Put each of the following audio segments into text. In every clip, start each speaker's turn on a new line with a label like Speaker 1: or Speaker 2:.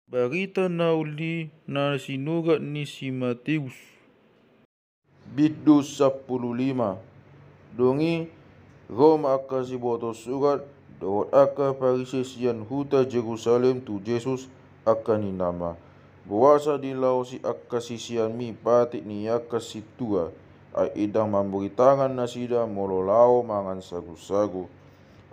Speaker 1: Berita nauli na sinurat ni si Matius. Biddu 15. Dongi Roma aka siboto surat dohot aka parisesian huta Jerusalem tu Jesus aka ni nama. Buasa di lausi aka sisian mi batik ni aka situa. Ai idang memberi tangan nasida mololao mangan sagu-sagu.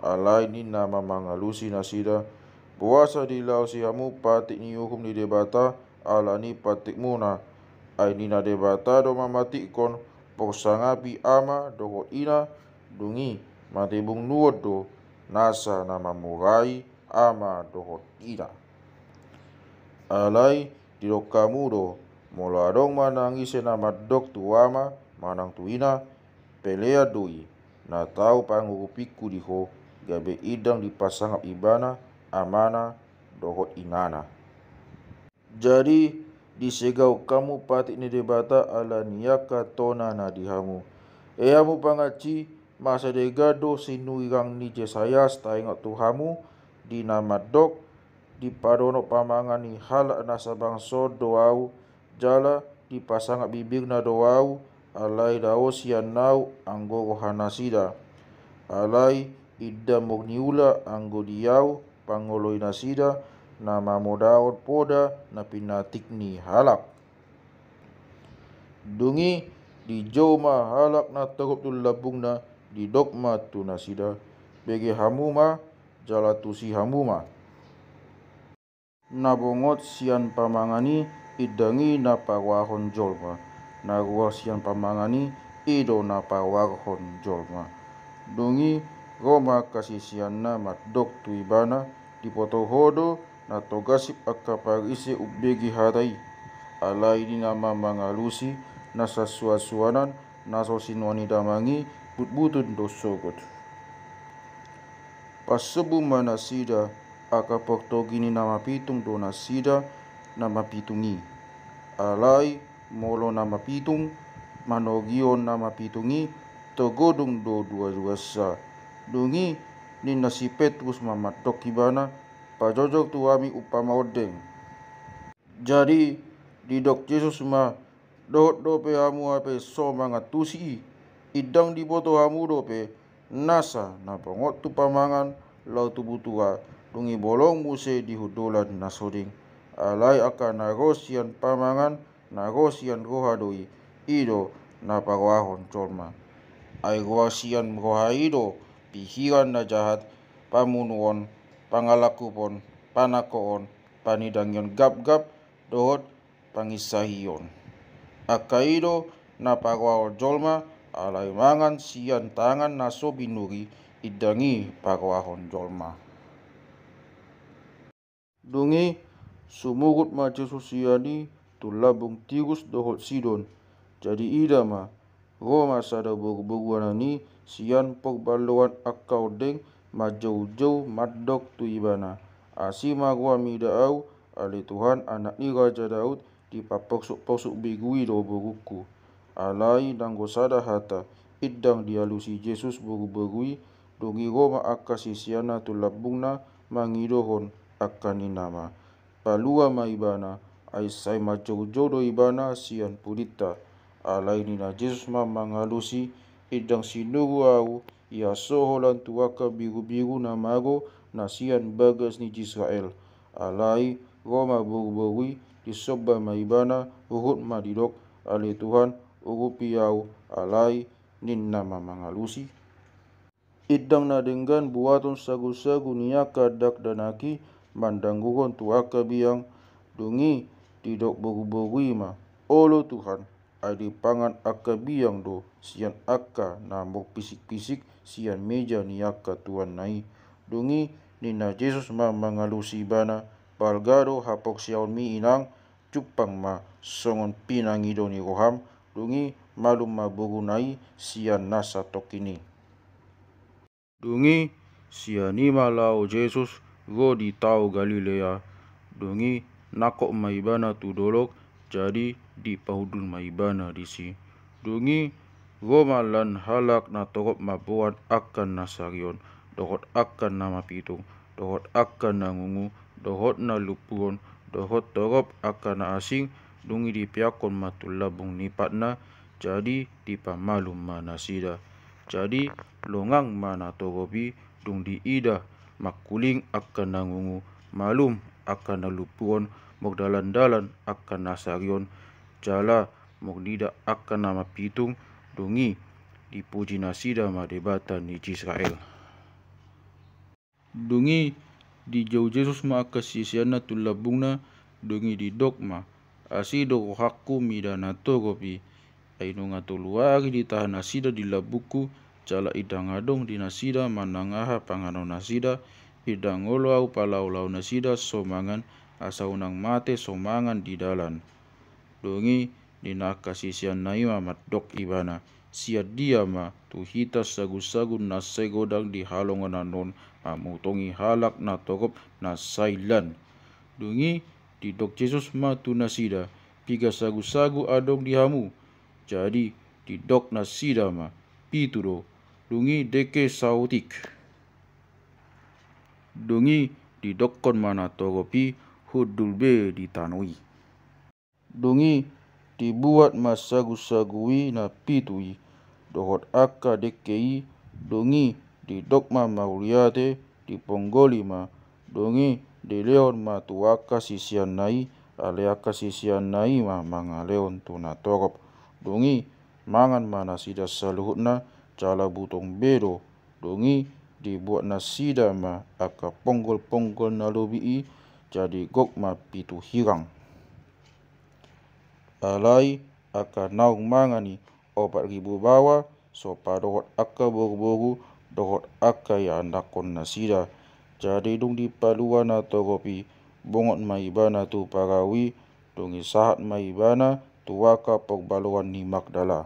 Speaker 1: Alai ni nama mangalusi nasida. Buasa di lausi hamu patik ni hukum ni debata ala ni patik muna. Ai ni na debata do mamatikon porsangapi ama dohot ina dungi matibung nuot do nasa nama murai ama dohot ina. Alai didok kamu do moladong manangise nama dok tu ama manang tu ina pelea doi na tau pangurupiku diho gabe idang dipasangap ibana amana dohot inana. Jadi disegau kamu patik ni debata ala niaka tona na dihamu. Eamu pangaci masa degado sinuirang ni Jesayas taingot tuhamu di nama dok di padono pamangan ni halak nasa bangso doau jala dipasangap bibir na doau alai dao sianau anggo rohanasida. Alai ida mogniula anggo diau pangoloi nasida nama modaot poda na pinatik ni halak. Dungi di joma halak na teruk tu labung na di dogma tu nasida bege hamuma jala tusi hamuma. Nabongot sian pamangani idangi na parwahon jolma. Naruah sian pamangani ido na parwahon jolma. Dungi Roma kasih sian na matdok tu ibana dipoto hodo na togasip aka parise ubegi hatai. Alai di nama mangalusi na sasuasuanan na sosinwani damangi butbutun do sogot. Pasebu manasida aka portogini nama pitung do nasida nama pitungi. Alai molo nama pitung manogion nama pitungi togodung do dua-dua sa. Dungi ni nasi Petrus mamadok ibana pajojok tu ami upama odeng. Jadi didok Jesus ma dohot dope hamu ape so mangatusi idang diboto hamu dope nasa na pongot tu pamangan lau tu butua dungi bolong muse dihudolan nasoding. Alai aka narosian pamangan narosian rohadoi ido na parwahon colma. Ai rohasian rohaido pikiran na jahat pamunuon pangalakupon panakoon panidangion gap-gap dohot pangisahion. Akaido na parwahon jolma alai mangan sian tangan na sobinuri idangi parwahon jolma. Dungi sumugut ma Jesus siani tu labung Tirus dohot Sidon. Jadi ida ma Roma sada boru-boruanani sian porbaloan akau deng majau-jau madok tu ibana. Asima gua mida au ali Tuhan anak ni Raja Daud dipaposuk-posuk begui do boruku. Alai danggo sada hata idang dialusi Jesus boru-borui dungi Roma aka sisiana tu labungna mangidohon aka ni nama. Palua ma ibana aisai majau-jau do ibana sian pulita. Alai ni na Jesus ma mangalusi idang sinuru au ia soholan tuaka biru-biru na mago na sian bagas ni Israel. Alai Roma boru-borui disoba ma ibana uhut ma didok ali Tuhan urupi au alai nin nama mangalusi. Idang na denggan buaton sagu-sagu niaka dak danaki mandangguhon tuaka biang dungi didok boru-borui ma olo Tuhan adi pangan aka biang do sian aka nambok pisik-pisik sian meja ni aka Tuhan nai. Dungi nina Jesus ma mangalusi bana palgado hapok siaon mi inang cupang ma songon pinangido ni roham dungi malum ma boru nai sian nasa tokini. Dungi siani ma lao Jesus go di tau Galilea. Dungi nakok ma ibana tu dolok jadi di pahudun ma ibana disi. Dungi Roma lan halak na torop ma boan akan nasarion dohot akan nama pitung dohot akan na ngungu dohot na lupuon dohot torop akana asing dungi di piakon matulabung nipatna jadi di pamalum mana sida. Jadi longang mana toropi dung di ida makuling akan nangungu malum akan nalupuon mok dalan-dalan akan nasarion jala mok nida akan nama pitung dungi dipuji nasida madebatan ni Israel. Dungi di jauh Jesus ma kasisiana tulabungna dungi di dogma asido hakku midana toropi ainu ngatuluari di tahan nasida di labuku jala idang adong di nasida manangaha pangano nasida idang olo au palau-lau nasida somangan asa unang mate somangan di dalan dongi dina kasisian naima matdok ibana sia dia ma tuhita sagu-sagu nasai godang di halongan anon amutongi halak na torop na sailan dungi di dok Jesus ma tu nasida piga sagu-sagu adong di hamu jadi di dok nasida ma pituro dungi deke sautik dungi di dokon mana toropi hudulbe ditanui dungi dibuat mas sagu-sagui na pitui dohot aka dekei dongi di dokma mauliate di ponggoli ma dongi di leon ma tuaka sisian nai aleaka sisian nai ma mangaleon tuna torop dongi mangan mana sida saluhutna cala butong bedo dongi dibuat nasida ma aka ponggol-ponggol na lobii jadi gok ma pitu hirang alai aka naung mangani 4.000 bawa so padohot aka boru-boru dohot aka ya andakon nasida jadi dung di paluan atau kopi bongot maibana tu parawi dungi sahat maibana tuaka pogbaluan ni Magdala.